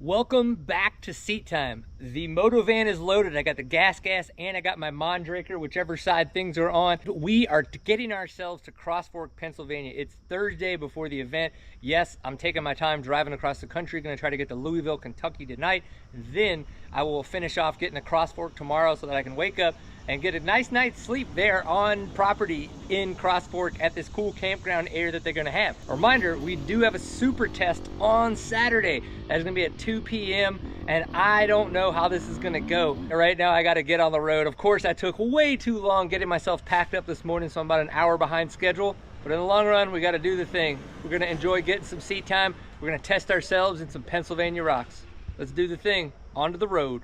Welcome back to Seat Time. The moto van is loaded. I got the gas, and I got my Mondraker, whichever side things are on. We are getting ourselves to Cross Fork, Pennsylvania. It's Thursday before the event. Yes, I'm taking my time driving across the country. Gonna try to get to Louisville, Kentucky tonight. Then I will finish off getting to Cross Fork tomorrow so that I can wake up and get a nice night's sleep there on property in Cross Fork at this cool campground area that they're gonna have. A reminder, we do have a super test on Saturday. That's gonna be at 2 p.m. and I don't know how this is gonna go. Right now I gotta get on the road. Of course, I took way too long getting myself packed up this morning, so I'm about an hour behind schedule. But in the long run, we gotta do the thing. We're gonna enjoy getting some seat time. We're gonna test ourselves in some Pennsylvania rocks. Let's do the thing, onto the road.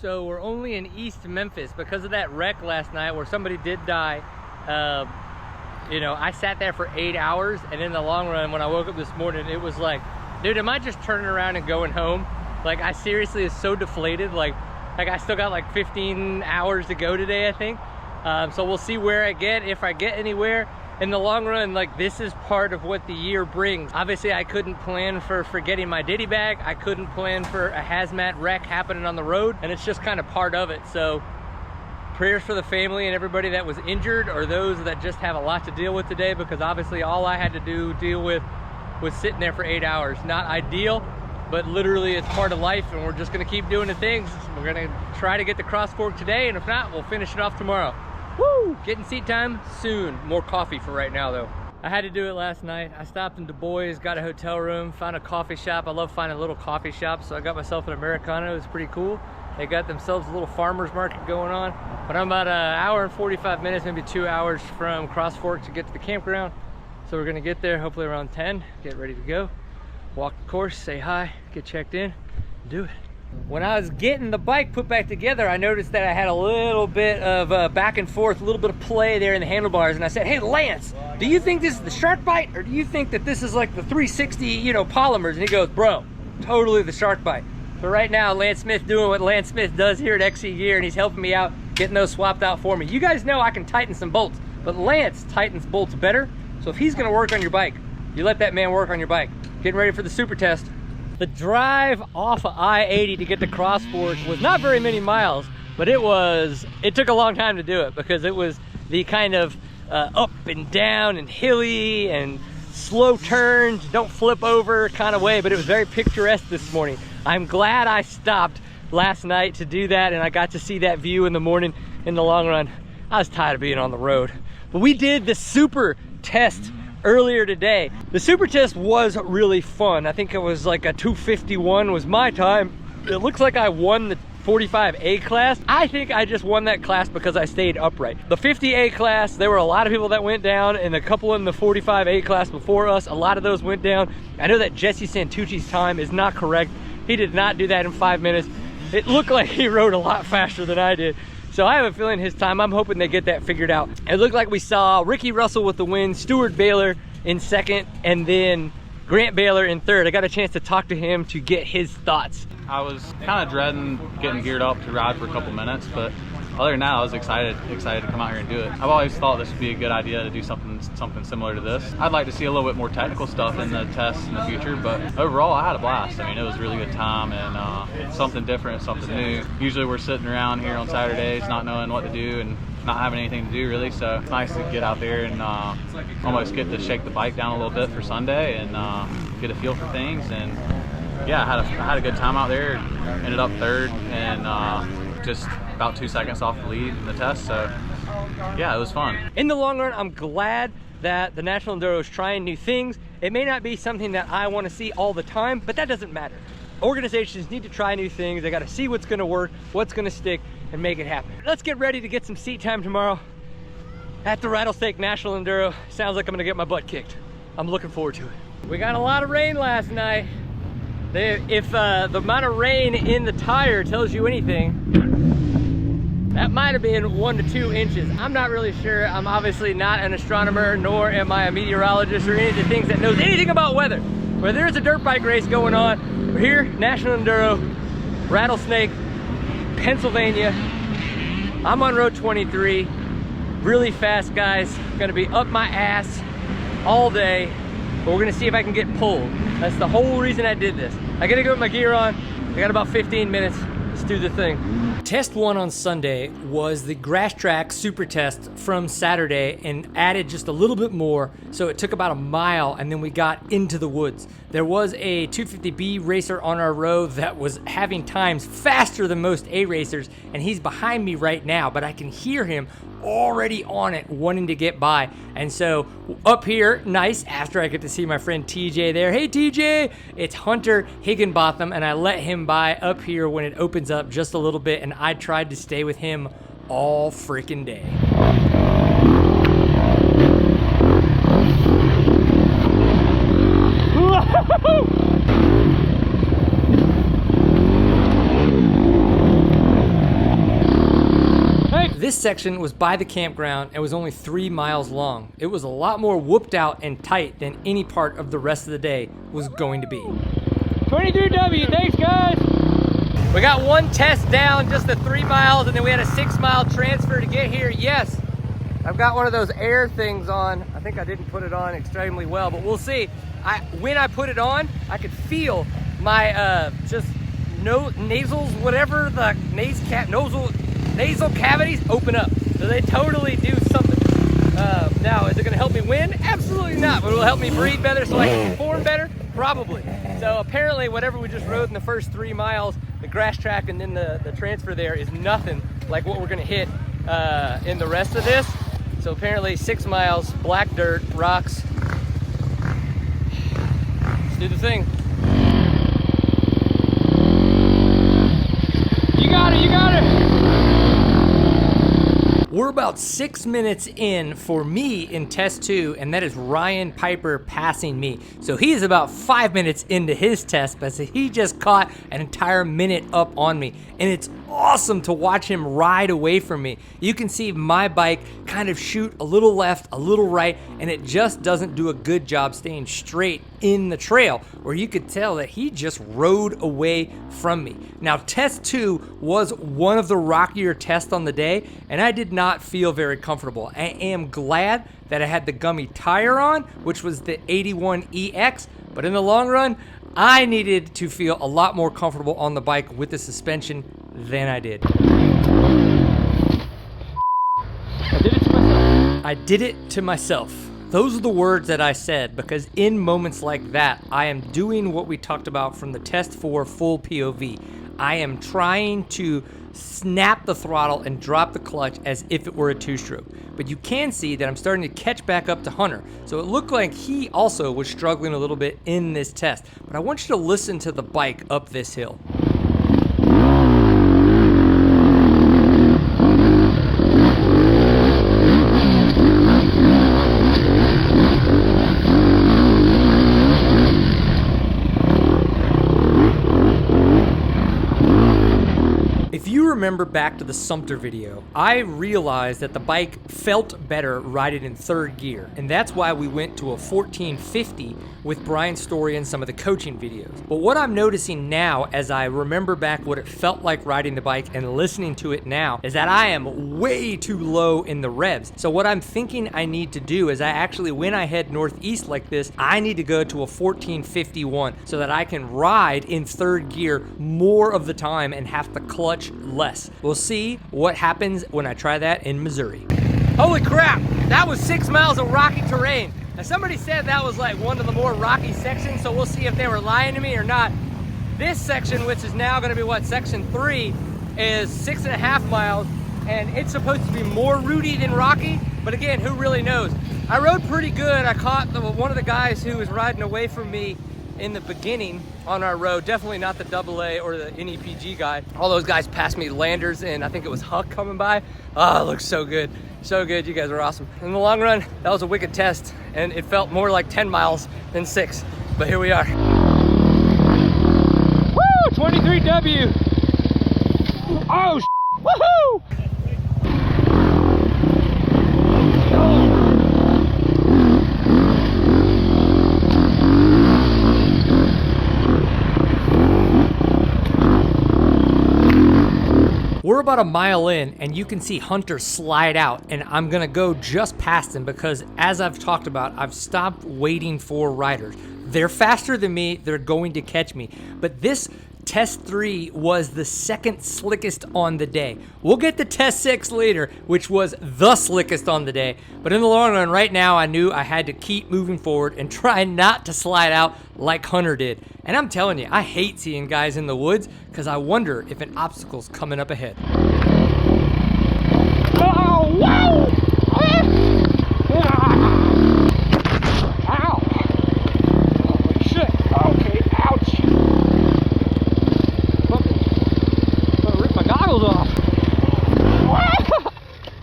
So we're only in East Memphis because of that wreck last night where somebody did die. You know, I sat there for 8 hours, and in the long run, when I woke up this morning, it was like, dude, am I just turning around and going home? Like, I seriously is so deflated. Like I still got like 15 hours to go today, I think. So we'll see where I get, if I get anywhere. In the long run, like, this is part of what the year brings. Obviously, I couldn't plan for forgetting my ditty bag. I couldn't plan for a hazmat wreck happening on the road, and it's just kind of part of it. So prayers for the family and everybody that was injured, or those that just have a lot to deal with today, because obviously all I had to deal with was sitting there for 8 hours. Not ideal, but literally it's part of life, and we're just gonna keep doing the things. We're gonna try to get to Cross Fork today, and if not, we'll finish it off tomorrow. Woo! Getting seat time soon. More coffee for right now though. I had to do it last night. I stopped in Du Bois, got a hotel room, found a coffee shop. I love finding little coffee shops, so I got myself an Americano. It was pretty cool. They got themselves a little farmer's market going on. But I'm about an hour and 45 minutes, maybe 2 hours from Cross Fork to get to the campground. So we're gonna get there hopefully around 10, get ready to go. Walk the course, say hi, get checked in, do it. When I was getting the bike put back together, I noticed that I had a little bit of back and forth, a little bit of play there in the handlebars, and I said, hey Lance, do you think this is the shark bite, or do you think that this is like the 360, you know, polymers? And he goes, bro, totally the shark bite. But right now, Lance Smith doing what Lance Smith does here at XC Gear, and he's helping me out, getting those swapped out for me. You guys know I can tighten some bolts, but Lance tightens bolts better, so if he's gonna work on your bike, you let that man work on your bike. Getting ready for the super test. The drive off of I-80 to get to Cross Fork was not very many miles, but it took a long time to do it because it was the kind of up and down and hilly and slow turns, don't flip over kind of way, but it was very picturesque this morning. I'm glad I stopped last night to do that, and I got to see that view in the morning. In the long run, I was tired of being on the road. But we did the super test earlier today. The super test was really fun. I think it was like a 2:51 was my time. It looks like I won the 45A class. I think I just won that class because I stayed upright. The 50A class, there were a lot of people that went down, and a couple in the 45A class before us, a lot of those went down. I know that Jesse Santucci's time is not correct. He did not do that in 5 minutes. It looked like he rode a lot faster than I did. So I have a feeling his time, I'm hoping they get that figured out. It looked like we saw Ricky Russell with the win, Stuart Baylor in second, and then Grant Baylor in third. I got a chance to talk to him to get his thoughts. I was kind of dreading getting geared up to ride for a couple minutes, but other than that, I was excited to come out here and do it. I've always thought this would be a good idea to do something similar to this. I'd like to see a little bit more technical stuff in the tests in the future, but overall, I had a blast. I mean, it was a really good time, and something different, something new. Usually we're sitting around here on Saturdays not knowing what to do and not having anything to do really, so it's nice to get out there and almost get to shake the bike down a little bit for Sunday and get a feel for things. And yeah, I had a good time out there. Ended up third and just about 2 seconds off the lead in the test, so yeah, it was fun. In the long run, I'm glad that the National Enduro is trying new things. It may not be something that I want to see all the time, but that doesn't matter. Organizations need to try new things. They got to see what's going to work, what's going to stick, and make it happen. Let's get ready to get some seat time tomorrow at the Rattlesnake National Enduro. Sounds like I'm going to get my butt kicked. I'm looking forward to it. We got a lot of rain last night. If the amount of rain in the tire tells you anything, that might have been 1 to 2 inches. I'm not really sure. I'm obviously not an astronomer, nor am I a meteorologist or any of the things that knows anything about weather. But there's a dirt bike race going on. We're here, National Enduro, Rattlesnake, Pennsylvania. I'm on road 23. Really fast, guys. Gonna be up my ass all day. But we're gonna see if I can get pulled. That's the whole reason I did this. I gotta go with my gear on. I got about 15 minutes. Let's do the thing. Test 1 on Sunday was the grass track super test from Saturday and added just a little bit more. So it took about a mile and then we got into the woods. There was a 250B racer on our road that was having times faster than most A racers, and he's behind me right now, but I can hear him already on it wanting to get by. And so up here, nice, after I get to see my friend TJ there. Hey TJ, it's Hunter Higginbotham, and I let him by up here when it opens up just a little bit, and I tried to stay with him all freaking day. This section was by the campground and was only 3 miles long. It was a lot more whooped out and tight than any part of the rest of the day was going to be. 23W, thanks guys! We got one test down, just the 3 miles, and then we had a 6 mile transfer to get here. Yes, I've got one of those air things on. I think I didn't put it on extremely well, but we'll see. When I put it on, I could feel my nasals, whatever the nasal cavities open up. So they totally do something. Now, is it gonna help me win? Absolutely not, but it will help me breathe better so I can perform better? Probably. So apparently whatever we just rode in the first 3 miles, the grass track and then the transfer there is nothing like what we're gonna hit in the rest of this. So apparently 6 miles, black dirt, rocks. Let's do the thing. You got it, you got it! We're about 6 minutes in for me in test 2, and that is Ryan Piper passing me. So he is about 5 minutes into his test, but he just caught an entire minute up on me. And it's awesome to watch him ride away from me. You can see my bike kind of shoot a little left, a little right, and it just doesn't do a good job staying straight in the trail, where you could tell that he just rode away from me. Now, test 2 was one of the rockier tests on the day, and I did not feel very comfortable. I am glad that I had the gummy tire on, which was the 81EX, but in the long run, I needed to feel a lot more comfortable on the bike with the suspension than I did. I did it to myself. Those are the words that I said, because in moments like that, I am doing what we talked about from the test 4 full POV. I am trying to snap the throttle and drop the clutch as if it were a 2-stroke. But you can see that I'm starting to catch back up to Hunter. So it looked like he also was struggling a little bit in this test. But I want you to listen to the bike up this hill. Remember back to the Sumter video, I realized that the bike felt better riding in 3rd gear, and that's why we went to a 1450 with Brian's story and some of the coaching videos. But what I'm noticing now, as I remember back what it felt like riding the bike and listening to it now, is that I am way too low in the revs. So what I'm thinking I need to do is when I head northeast like this, I need to go to a 1451 so that I can ride in 3rd gear more of the time and have to clutch less. We'll see what happens when I try that in Missouri. Holy crap, that was 6 miles of rocky terrain. Now somebody said that was like one of the more rocky sections, so we'll see if they were lying to me or not. This section, which is now gonna be section 3, is 6.5 miles, and it's supposed to be more rooty than rocky, but again, who really knows? I rode pretty good. I caught one of the guys who was riding away from me in the beginning on our road, definitely not the AA or the NEPG guy. All those guys passed me, Landers, and I think it was Huck coming by. Oh, it looks so good. So good, you guys are awesome. In the long run, that was a wicked test, and it felt more like 10 miles than 6, but here we are. Woo, 23W. Oh, woohoo! We're about a mile in, and you can see Hunter slide out, and I'm gonna go just past him because, as I've talked about, I've stopped waiting for riders. they're faster than me, they're going to catch me. But this Test 3 was the second slickest on the day. We'll get to Test 6 later, which was the slickest on the day. But in the long run, right now, I knew I had to keep moving forward and try not to slide out like Hunter did. And I'm telling you, I hate seeing guys in the woods because I wonder if an obstacle's coming up ahead. Oh, wow! Ow! Holy shit! Okay, ouch! Gonna rip my goggles off.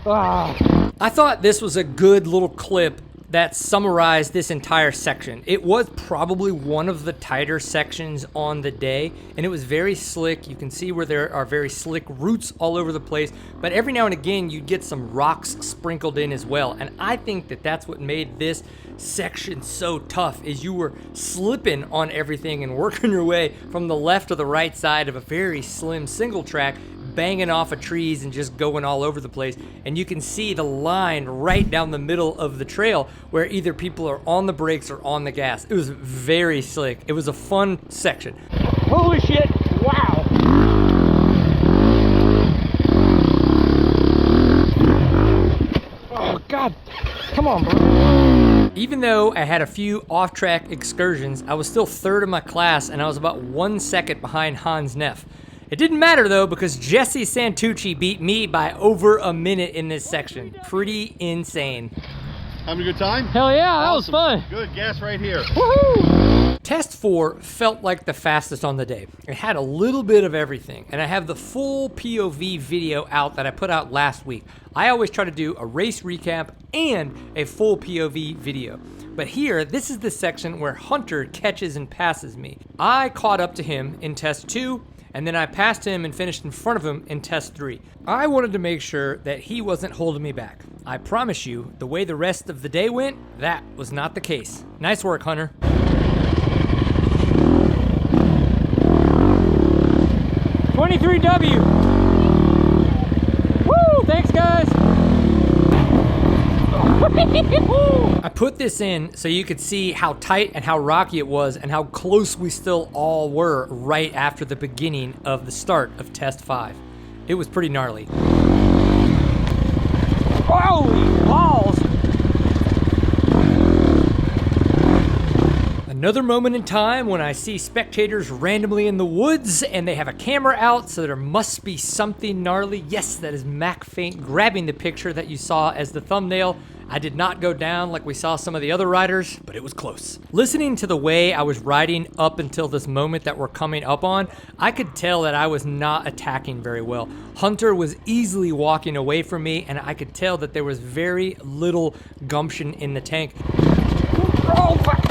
I thought this was a good little clip that summarized this entire section. It was probably one of the tighter sections on the day, and it was very slick. You can see where there are very slick roots all over the place, but every now and again you get some rocks sprinkled in as well. And I think that that's what made this section so tough, is you were slipping on everything and working your way from the left to the right side of a very slim single track, banging off of trees and just going all over the place. And you can see the line right down the middle of the trail where either people are on the brakes or on the gas. It was very slick. It was a fun section. Holy shit! Wow! Oh god! Come on, bro. Even though I had a few off-track excursions, I was still third in my class and I was about 1 second behind Hans Neff. It didn't matter though, because Jesse Santucci beat me by over a minute in this section. Pretty insane. Having a good time? Hell yeah, that was Awesome. fun. Good, gas right here. Woohoo! Test 4 felt like the fastest on the day. It had a little bit of everything, and I have the full POV video out that I put out last week. I always try to do a race recap and a full POV video. But here, this is the section where Hunter catches and passes me. I caught up to him in Test 2, and then I passed him and finished in front of him in Test 3. I wanted to make sure that he wasn't holding me back. I promise you, the way the rest of the day went, that was not the case. Nice work, Hunter. 23W. Woo! Thanks, guys. I put this in so you could see how tight and how rocky it was and how close we still all were right after the beginning of the start of Test 5. It was pretty gnarly. Holy balls! Another moment in time when I see spectators randomly in the woods and they have a camera out, so there must be something gnarly. Yes, that is Mac Faint grabbing the picture that you saw as the thumbnail. I did not go down like we saw some of the other riders, but it was close. Listening to the way I was riding up until this moment that we're coming up on, I could tell that I was not attacking very well. Hunter was easily walking away from me, and I could tell that there was very little gumption in the tank. Oh, fuck.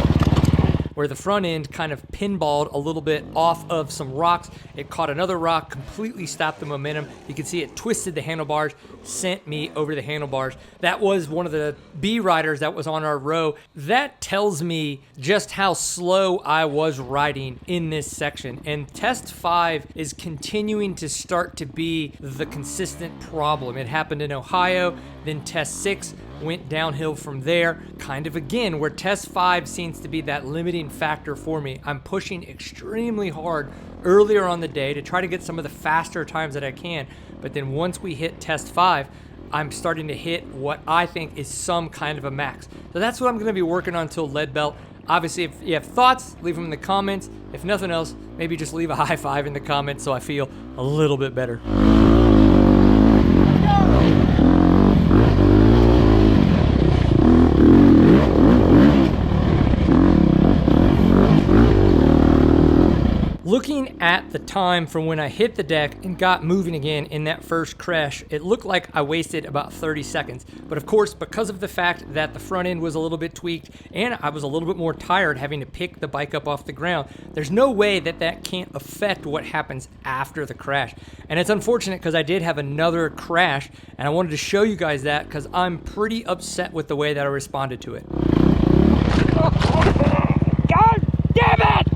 Where the front end kind of pinballed a little bit off of some rocks. It caught another rock, completely stopped the momentum. You can see it twisted the handlebars, sent me over the handlebars. That was one of the B riders that was on our row. That tells me just how slow I was riding in this section. And Test 5 is continuing to start to be the consistent problem. It happened in Ohio, then Test 6 went downhill from there, kind of again, where Test 5 seems to be that limiting factor for me. I'm pushing extremely hard earlier on the day to try to get some of the faster times that I can, but then once we hit Test 5, I'm starting to hit what I think is some kind of a max. So that's what I'm going to be working on until lead belt. Obviously, if you have thoughts, leave them in the comments. If nothing else, maybe just leave a high five in the comments so I feel a little bit better. Looking at the time from when I hit the deck and got moving again in that first crash, it looked like I wasted about 30 seconds. But of course, because of the fact that the front end was a little bit tweaked and I was a little bit more tired having to pick the bike up off the ground, there's no way that that can't affect what happens after the crash. And it's unfortunate because I did have another crash, and I wanted to show you guys that because I'm pretty upset with the way that I responded to it. God damn it!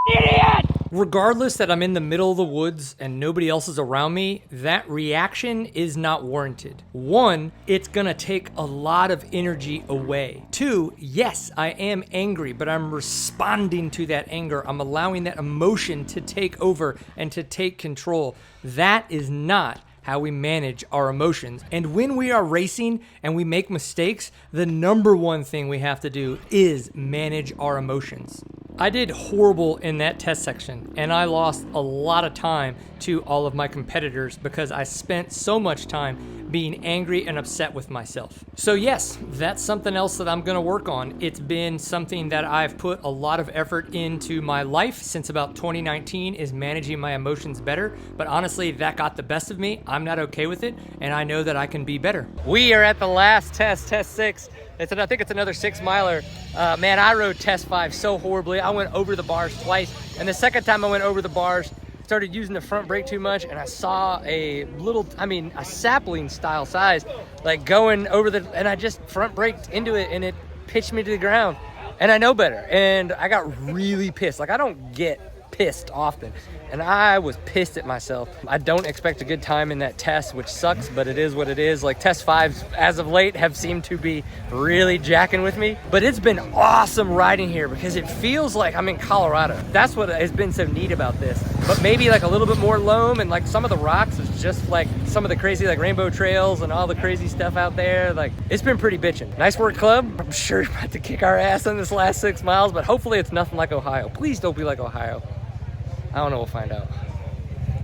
Idiot! Regardless that I'm in the middle of the woods and nobody else is around me, that reaction is not warranted. One, it's gonna take a lot of energy away. Two, yes, I am angry, but I'm responding to that anger. I'm allowing that emotion to take over and to take control. That is not how we manage our emotions. And when we are racing and we make mistakes, the number one thing we have to do is manage our emotions. I did horrible in that test section, and I lost a lot of time to all of my competitors because I spent so much time being angry and upset with myself. So yes, that's something else that I'm gonna work on. It's been something that I've put a lot of effort into my life since about 2019, is managing my emotions better. But honestly, that got the best of me. I'm not okay with it, and I know that I can be better. We are at the last test, test 6. I think it's another 6 miler. Man, I rode test 5 so horribly. I went over the bars twice, and the second time I went over the bars, started using the front brake too much, and I saw a sapling style size, like going over and I just front braked into it, and it pitched me to the ground. And I know better, and I got really pissed. Like, I don't get pissed often, and I was pissed at myself. I don't expect a good time in that test, which sucks, but it is what it is. Like, test 5s as of late have seemed to be really jacking with me, but it's been awesome riding here because it feels like I'm in Colorado. That's what has been so neat about this. But maybe like a little bit more loam, and like some of the rocks is just like some of the crazy like rainbow trails and all the crazy stuff out there. Like, it's been pretty bitchin'. Nice work, club. I'm sure you're about to kick our ass on this last 6 miles, but hopefully it's nothing like Ohio. Please don't be like Ohio. I don't know, we'll find out.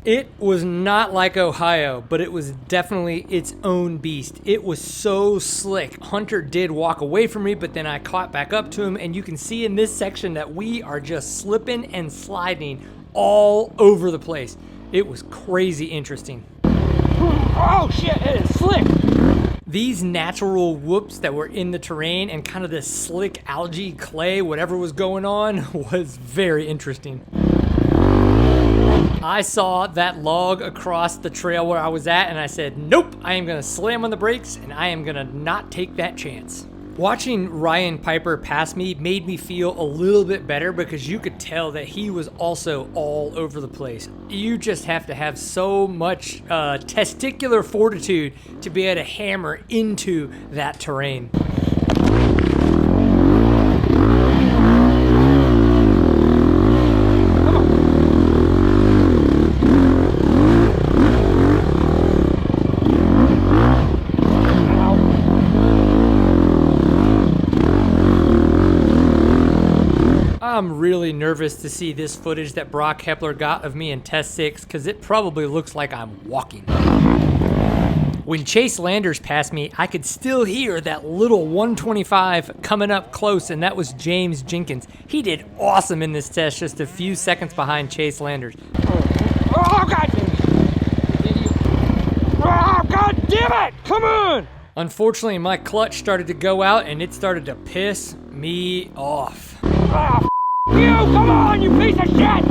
It was not like Ohio, but it was definitely its own beast. It was so slick. Hunter did walk away from me, but then I caught back up to him, and you can see in this section that we are just slipping and sliding all over the place. It was crazy interesting. Oh shit, it is slick. These natural whoops that were in the terrain and kind of this slick algae, clay, whatever was going on was very interesting. I saw that log across the trail where I was at, and I said, nope, I am gonna slam on the brakes, and I am gonna not take that chance. Watching Ryan Piper pass me made me feel a little bit better because you could tell that he was also all over the place. You just have to have so much testicular fortitude to be able to hammer into that terrain. I'm really nervous to see this footage that Brock Hepler got of me in test 6 because it probably looks like I'm walking. When Chase Landers passed me, I could still hear that little 125 coming up close, and that was James Jenkins. He did awesome in this test, just a few seconds behind Chase Landers. Oh god! Oh god damn it! Come on! Unfortunately, my clutch started to go out, and it started to piss me off. Oh, you! Come on, you piece of shit!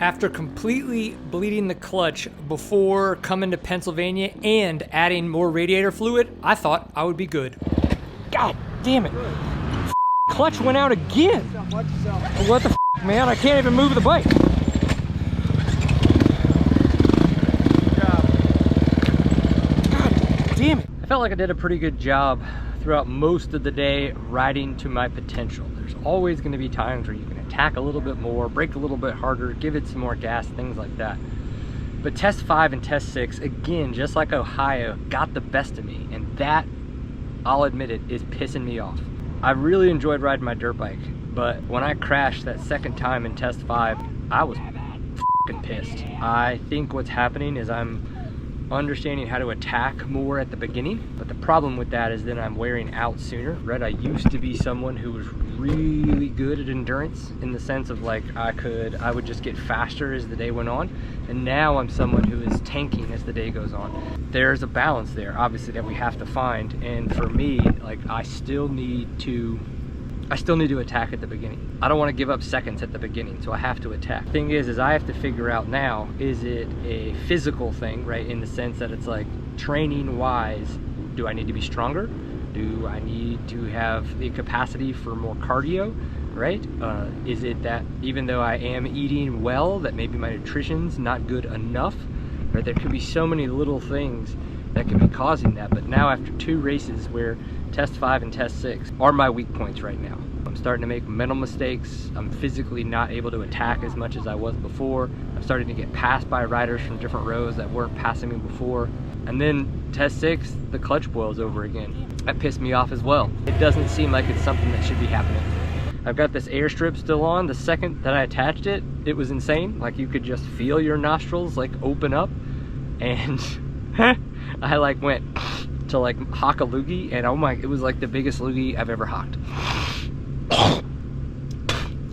After completely bleeding the clutch before coming to Pennsylvania and adding more radiator fluid, I thought I would be good. God damn it! Clutch went out again! What the f, man? I can't even move the bike! God damn it! I felt like I did a pretty good job throughout most of the day riding to my potential. There's always going to be times where you can attack a little bit more, brake a little bit harder, give it some more gas, things like that. But test 5 and test 6, again, just like Ohio, got the best of me, and that, I'll admit it, is pissing me off. I really enjoyed riding my dirt bike, but when I crashed that second time in test 5, I was f***ing pissed. I think what's happening is I'm understanding how to attack more at the beginning, but the problem with that is then I'm wearing out sooner, right? I used to be someone who was really good at endurance in the sense of like I would just get faster as the day went on, and now I'm someone who is tanking as the day goes on. There's a balance there, obviously, that we have to find, and for me, like, I still need to I still need to attack at the beginning. I don't want to give up seconds at the beginning, so I have to attack. Thing is I have to figure out now, is it a physical thing, right? In the sense that it's like, training wise, do I need to be stronger? Do I need to have the capacity for more cardio, right? Is it that even though I am eating well, that maybe my nutrition's not good enough? Right? There could be so many little things that could be causing that. But now after 2 races where test 5 and test 6 are my weak points right now. I'm starting to make mental mistakes. I'm physically not able to attack as much as I was before. I'm starting to get passed by riders from different rows that weren't passing me before. And then test 6, the clutch boils over again. That pissed me off as well. It doesn't seem like it's something that should be happening. I've got this air strip still on. The second that I attached it, it was insane. Like, you could just feel your nostrils like open up, and I like went to like hock a loogie, and oh my, it was like the biggest loogie I've ever hocked.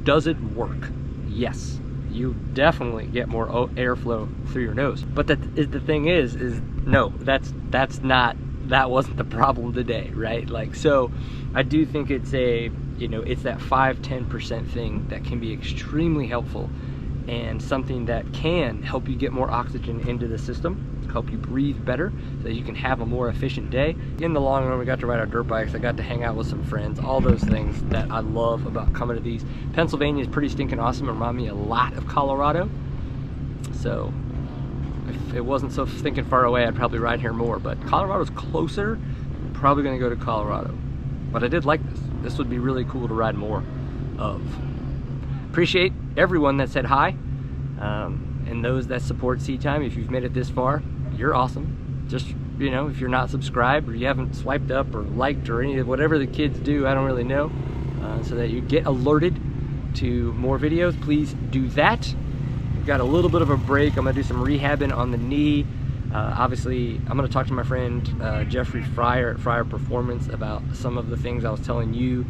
Does it work? Yes. You definitely get more airflow through your nose. But the thing is no, that wasn't the problem today, right? Like, so I do think it's a, you know, it's that 5-10% thing that can be extremely helpful, and something that can help you get more oxygen into the system, help you breathe better so that you can have a more efficient day. In the long run, we got to ride our dirt bikes, I got to hang out with some friends, all those things that I love about coming to these. Pennsylvania is pretty stinking awesome. It reminds me a lot of Colorado. So if it wasn't so stinking far away, I'd probably ride here more, but Colorado's closer. I'm probably gonna go to Colorado. But I did like this. This would be really cool to ride more of. Appreciate everyone that said hi, and those that support Seat Time. If you've made it this far, you're awesome. Just, you know, if you're not subscribed or you haven't swiped up or liked or any of whatever the kids do, I don't really know, so that you get alerted to more videos, please do that. We've got a little bit of a break. I'm gonna do some rehabbing on the knee. Obviously, I'm gonna talk to my friend Jeffrey Fryer at Fryer Performance about some of the things I was telling you.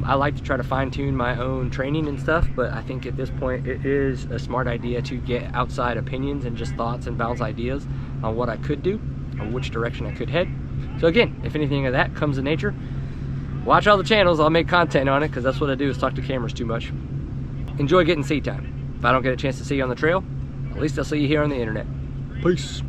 I like to try to fine-tune my own training and stuff, but I think at this point it is a smart idea to get outside opinions and just thoughts and bounce ideas on what I could do, on which direction I could head. So again, if anything of that comes in nature, watch all the channels. I'll make content on it, because that's what I do, is talk to cameras too much. Enjoy getting Seat Time. If I don't get a chance to see you on the trail, at least I'll see you here on the internet. Peace.